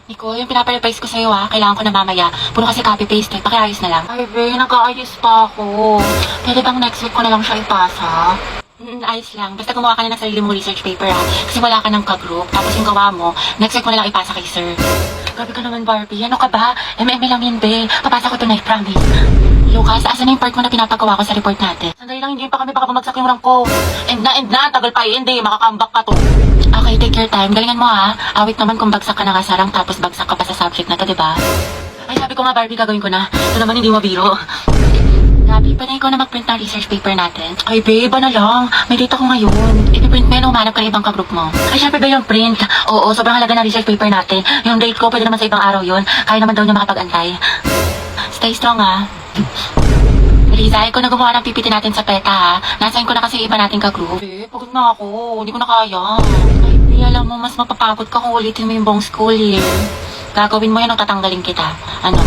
Nico, yung pinaparevise ko sa'yo kailangan ko na mamaya. Puro kasi copy-paste pakiayos na lang. Ay, Be, nag-aayos pa ako. Pwede bang next week ko na lang siya ipasa? Ayos lang. Basta gumawa ka na ng sarili mong research paper kasi wala ka ng ka-group. Tapos yung gawa mo, next week mo na lang ipasa kay sir. Grabe ka naman, Barbie. Ano ka ba? MM lang yun, Be. Papasa ko tonight, promise. Lucas, asan na yung part mo na pinapagawa ko sa report natin? Sandali lang, hindi pa kami baka bumagsak yung rank ko. And na, tagal pa hindi. Makakambak ka to. Okay, take your time. Galingan mo Awit naman kung bagsak ka na nga sa rank tapos bagsak ka pa sa subject na to, diba? Ay, sabi ko nga, Barbie, gagawin ko na. Ito naman hindi mabiro. Gabi, pwede ikaw na mag-print ng research paper natin? Ay, babe, na lang. May data ko ngayon. I-print mo yun, umanap ka ng ibang ka-group mo. Ay, syempre ba yung print? Oo, sobrang halaga ng research paper natin. Yung date ko, pwede naman sa ibang araw yun. Kaya naman daw niya makapag-antay. Stay strong, Riza, ikaw na gumawa ng PPT natin sa PETA, Nasain ko na kasi iba nating ka-group. Pagod na ako. Hindi ko na kaya. Ay, alam mo, mas mapapagod ka kung ulitin mo yung buong school year. Gagawin mo yan o tatanggalin kita. Ano?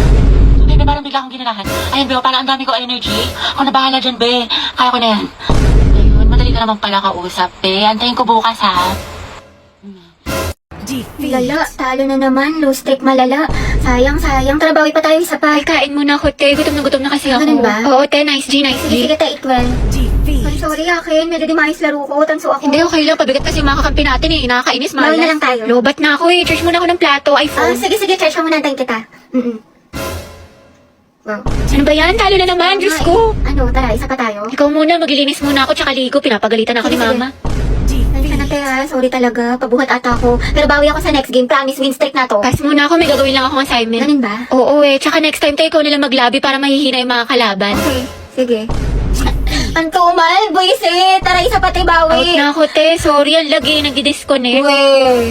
Ay, be, parang bigla akong ginanahan. Ayun, be, parang ang dami ko energy. Ako na bahala dyan, be. Kaya ko na yan. Ayun, madali ka naman pala kausap, be. Antayin ko bukas, Lala, talo na naman. Low stake malala. Sayang. Trabawi pa tayo isa pa. Ay, kain muna ako, te. Gutom na kasi ako. Ganun ba? Oo, te. Nice G. Sige, ta, equal. Ay, sorry, akin. Medyo di maayos laro ko. Tanso ako. Hindi, okay lang. Pabigat kasi yung mga kakampi natin Nakakainis, malas. Bawal na lang tayo. Lobat na ako Charge muna ako ng plato, iPhone. Sige, charge mo muna. Antayin kita. Wow. Ano ba yan? Talo na naman, Diyos ko. Ano, tara, isa pa tayo. Ikaw muna, maglilinis muna ako tsaka ligo. Pinapagalitan ako ni Sige. Mama. Sana tayo, sorry talaga. Pabuhat ata ako. Pero bawi ako sa next game. Promise, win streak na to. Pass muna ako, may gagawin lang akong assignment. Ganun ba? Oo tsaka next time tayo ikaw nalang maglabi para mahihina yung mga kalaban. Okay, sige. Antumal, buisit. Tara, isa pa tayo Out bawi. na ako, te. Sorry, ang lagi, nagdi-disconnect. Uwe.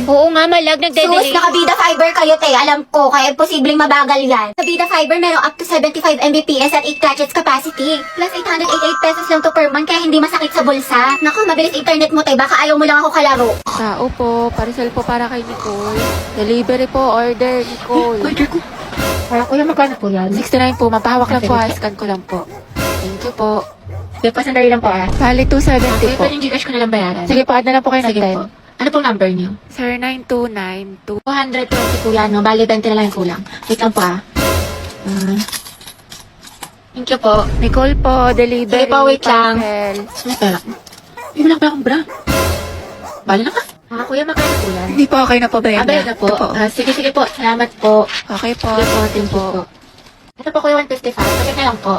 Oo nga, malag, Sus, nagde-delay. nakabida fiber kayo, te. Alam ko, kaya posibleng mabagal yan. Sa Bida Fiber, meron up to 75 Mbps at 8 gadgets capacity. Plus 888 pesos lang to per month, kaya hindi masakit sa bulsa. Naku, mabilis internet mo, te. Baka ayaw mo lang ako kalaro. Tao po, parcel po para kay Nicole. Delivery po, order, Nicole. Order ko. Kuya, magkano po yan? 69 po, mapahawak lang po, scan ko lang po. Thank you po. Sige po, sandali lang po Bali, 270 Okay, po. pwede yung Gcash ko nalang bayaran. Sige po, add na lang po kayo ng Sige 10. po. Ano pong number niyo? Sir, 9292. 220 kuya, no? Bali, 20 na lang yung kulang. Wait lang po, Thank you po. Nicole po, delivery. Sige po, wait lang. parcel. May pera ko. May wala pa akong bra. Bali na ka. Kuya, magkano po yan? Hindi po, okay na po ba yan? Bayad na po. Ito po. Sige po. Salamat po. Okay po. Sige po, thank you po. Ito po kuya, 155. Sakit na lang po.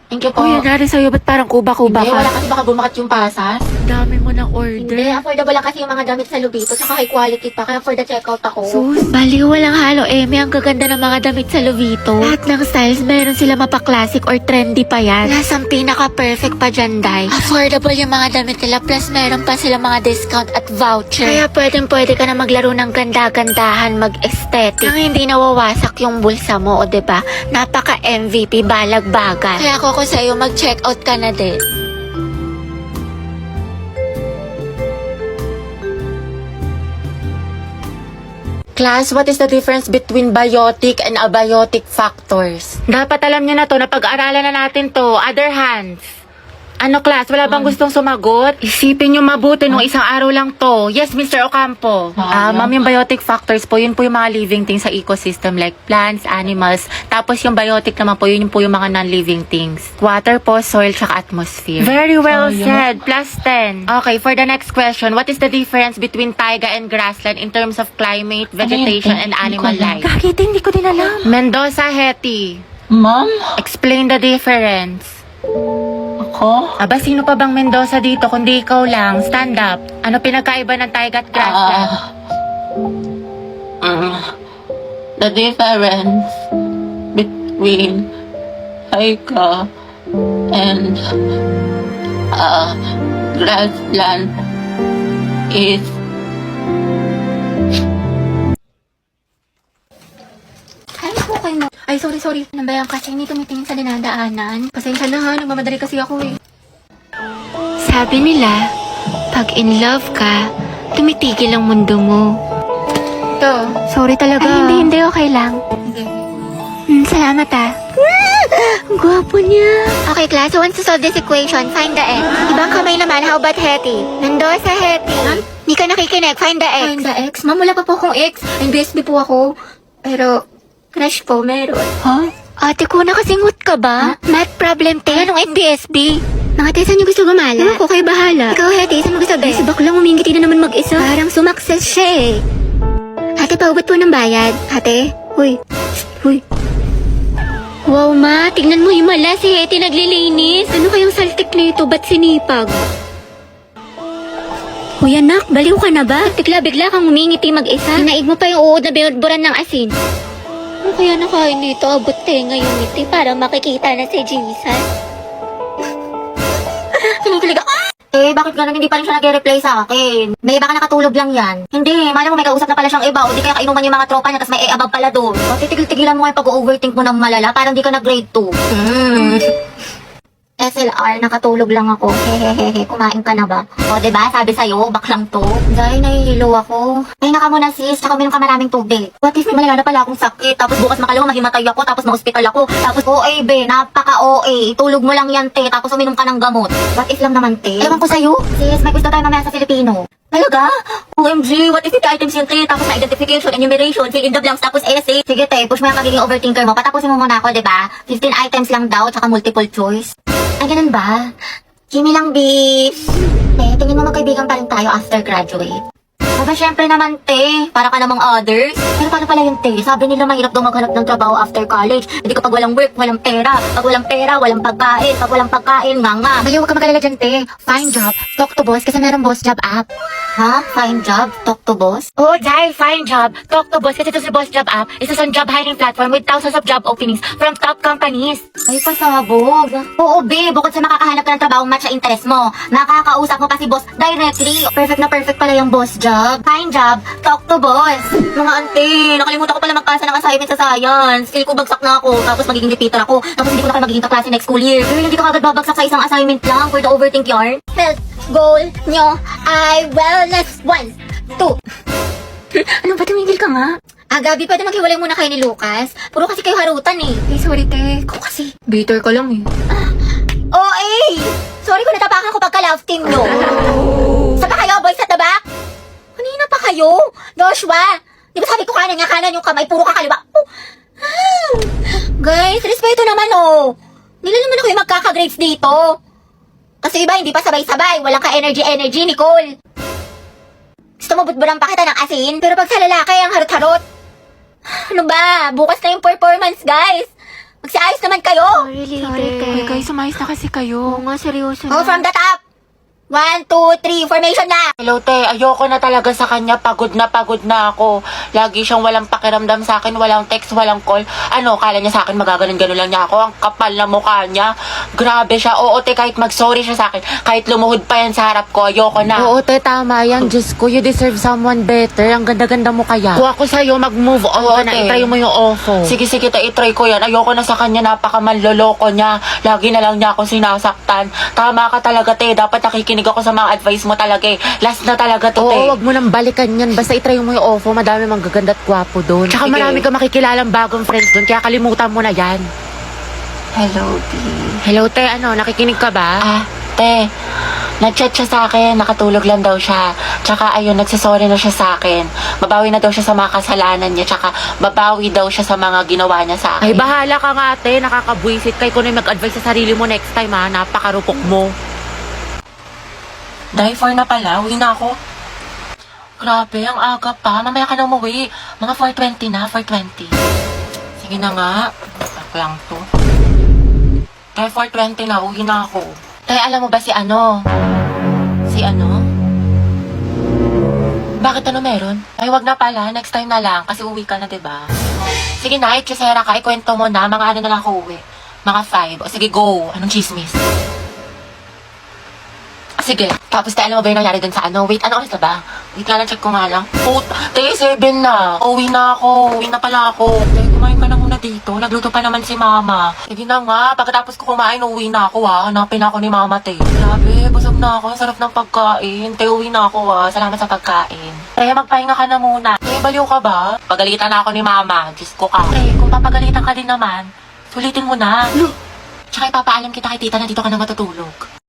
Thank you po. Kuya, nari sa'yo, ba't parang kuba-kuba Hindi, ka? wala kasi baka bumakat yung pasas. Dami mo ng Hindi, order. affordable lang kasi yung mga gamit sa Lubito. Saka high quality pa, kaya for the checkout ako. Sus, baliw, walang halo, Ang gaganda ng mga damit sa Lovito. Lahat ng styles, meron sila mapa-classic or trendy pa yan. Plus, ang pinaka-perfect pa dyan, Day. Affordable yung mga damit nila, plus meron pa sila mga discount at voucher. Kaya pwede ka na maglaro ng ganda-gandahan, mag-aesthetic. Nang hindi nawawasak yung bulsa mo, o diba? Napaka-MVP, balag-bagal. Kaya ako sa'yo, mag-checkout ka na din. Class, what is the difference between biotic and abiotic factors? Dapat alam niyo na to, napag-aralan na natin to. Other hands. Ano, class? Wala bang gustong sumagot? Isipin niyo mabuti nung isang araw lang to. Yes, Mr. Ocampo. Ma'am, yung biotic factors po, yun po yung mga living things sa ecosystem like plants, animals. Tapos yung biotic naman po, yun po yung mga non-living things. Water po, soil, tsaka atmosphere. Very well said. Plus 10. Okay, for the next question, what is the difference between taiga and grassland in terms of climate, vegetation, and animal life? Kakita, hindi ko din alam. Mendoza, Hetty. Ma'am? Explain the difference. Ako? Aba, sino pa bang Mendoza dito kundi ikaw lang? Stand up. Ano pinagkaiba ng taiga at grassland? The difference between taiga and grassland is Ay, okay mo. Ay, sorry. Nambayan kasi hindi tumitingin sa dinadaanan. Pasensya na ha, nagmamadali kasi ako eh. Sabi nila, pag in love ka, tumitigil ang mundo mo. Ito. Sorry talaga. Ay, hindi, okay lang. Sige. Salamat Ang gwapo niya. Okay, class, who wants to solve this equation? Find the x. Ibang kamay naman, how about Hetty? Mendoza, Hetty. Hindi ka nakikinig, find the x. Find the x? Ma'am, wala pa po akong x. NBSB po ako. Pero, crush ko meron. Ha? Ate ko, nakasingot ka ba? Math problem, te. Anong MBSB? Mga te, saan niyo gusto gumala? Ako, kayo bahala. Ikaw, ate, saan mo gusto, be? Si baklang umingiti na naman mag-isa. Parang sumakses siya eh. Ate, paugot po ng bayad. Ate? Huy. Huy. Wow, ma. Tignan mo himala. Si Hetty naglilinis. Ano kayang saltik nito? Ba't sinipag? Hoy anak, baliw ka na ba? Bigla kang umingiti mag-isa. Naig mo pa yung uod na binudburan ng asin. Ano kaya nakain nito? Abot tenga yung ngiti para makikita na si Jesus. Kinikilig ako. Eh, bakit ganun hindi pa rin siya nag-reply sa akin? May baka nakatulog lang yan. Hindi, malam mo may kausap na pala siyang iba o di kaya kainuman yung mga tropa niya tapos may abang pala doon. O titigil-tigilan mo yung pag-overthink mo ng malala parang di ka nag-grade 2. SLR, nakatulog lang ako. Hehehehe, kumain ka na ba? O, diba? Sabi sa'yo, baklang to. Dahil nahihilo ako. Pahinga ka muna sis, tsaka uminom ka maraming tubig. What if may malala na pala akong sakit? Tapos bukas makalawa, mahimatay ako, tapos ma-hospital ako. Tapos OA, be, napaka-OA. Tulog mo lang yan, te, tapos uminom ka ng gamot. What if lang naman, te? Ewan ko sa'yo. Sis, may gusto tayo mamaya sa Filipino. Talaga? OMG, what if the items yung te? Tapos na identification, enumeration, fill in the blanks, tapos essay. Sige, te, push mo yung pagiging overthinker mo. Patapusin mo muna ako, diba? 15 items lang daw, tsaka multiple choice. Ay, ganun ba? Kimi lang, bis. Tingin mo magkaibigan pa rin tayo after graduate. Aba, syempre naman, te. Para ka namang others. Pero paano pala yung te? Sabi nila mahirap daw maghanap ng trabaho after college. Hindi kapag walang work, walang pera. Pag walang pera, walang pagkain. Pag walang pagkain, nga. Baliw, huwag ka magalala dyan, te. Find job. Talk to boss kasi meron boss job app. Ha? Find job? Talk to boss? Oo, Jai, find job. Talk to Boss kasi ito si Boss Job App. Isa sa job hiring platform with thousands of job openings from top companies. Ay, pasabog. Oo, be. Bukod sa makakahanap ka ng trabaho match sa interest mo, nakakausap mo pa si boss directly. Perfect na perfect pala yung boss job. Find job, talk to boss. Mga ante, nakalimutan ko pala magpasa ng assignment sa science. Skill ko bagsak na ako, tapos magiging repeater ako. Tapos hindi ko na kayo magiging kaklase next school year. Pero hindi ko agad babagsak sa isang assignment lang for the overthink yarn. Health goal nyo ay wellness 1, 2. Ano ba, tumigil ka nga? Ah, Gabi, pwede maghiwalay muna kayo ni Lucas. Puro kasi kayo harutan eh. Eh, sorry, te. Ko kasi. Bitter ka lang eh. Oh, eh! Sorry kung natapakan ko pagka-love team nyo. Saan pa kayo, boys at the back? Kanina pa kayo? Joshua! Di ba sabi ko kanan yung kamay, puro kakaliwa. Oh. Ah. Guys, respeto naman oh. Nila naman ako yung magkaka-grades dito. Kasi iba, hindi pa sabay-sabay. Walang ka-energy, Nicole. Gusto mo butbulang pa kita ng asin? Pero pag sa lalaki, ang harot-harot. Ano ba? Bukas na yung performance, guys. Magsiayos naman kayo. Sorry, Ay, guys, sumayos na kasi kayo. nga, seryoso na. Oh, from the top. 1, 2, 3, formation na. Hello, te. Ayoko na talaga sa kanya. Pagod na ako. Lagi siyang walang pakiramdam sa akin. Walang text, walang call. Ano, kala niya sa akin magaganon-ganon lang niya ako. Ang kapal na mukha niya. Grabe siya. Oo, te, kahit mag-sorry siya sa akin. Kahit lumuhod pa yan sa harap ko. Ayoko na. Oo, te, tama yan. Diyos ko, you deserve someone better. Ang ganda-ganda mo kaya. Kung ako sa'yo, mag-move on ka na. Itry mo yung ofo. Sige, te, itry ko yan. Ayoko na sa kanya. Napakamanloloko niya. Lagi na lang niya ako sinasaktan. Tama ka talaga, te. Dapat nakikinig ako sa mga advice mo talaga eh. Last na talaga to, te. Oo, wag mo nang balikan yan. Basta itry mo yung ofo. Madami mang gaganda at gwapo doon. Tsaka marami ka makikilalang bagong friends doon. Kaya kalimutan mo na yan. Hello, B. Hello, te. Ano, nakikinig ka ba? Ah, te. Nag-chat siya sa akin, nakatulog lang daw siya. Tsaka ayun, nagsasorry na siya sa akin. Babawi na daw siya sa mga kasalanan niya. Tsaka babawi daw siya sa mga ginawa niya sa akin. Ay, bahala ka nga, te. Nakakabwisit. Kay ko na mag-advise sa sarili mo next time, ha. Napakarupok mo. Dahil 4 na pala, uwi na ako. Grabe, ang aga pa. Mamaya ka na umuwi. Mga 4:20 na, 4:20. Sige na nga. Ako lang to. Dahil 4:20 na, uwi na ako. Dahil alam mo ba si ano? Si ano? Bakit ano meron? Ay, wag na pala. Next time na lang. Kasi uwi ka na, diba? Sige na, itchisera ka. Ikwento mo na. Mga ano na lang ako uwi. Mga 5. O sige, go. Anong chismis? Sige. Tapos tayo, alam mo ba yung nangyari dun sa ano? Wait, ano oras na ba? Wait nga lang, check ko nga lang. Oh, day 7 na. Uwi na ako. Uwi na pala ako. Day, kumain ka na muna dito. Nagluto pa naman si mama. Sige na nga. Pagkatapos ko kumain, uwi na ako ha. Hanapin ako ni mama, te. Grabe, busog na ako. Ang sarap ng pagkain. Te, uwi na ako ha. Salamat sa pagkain. Te, magpahinga ka na muna. Te, baliw ka ba? Pagalitan na ako ni mama. Diyos ko ka. Te, kung papagalitan ka din naman, sulitin mo na. Tsaka ipapaalam kita kay tita na dito ka na matutulog.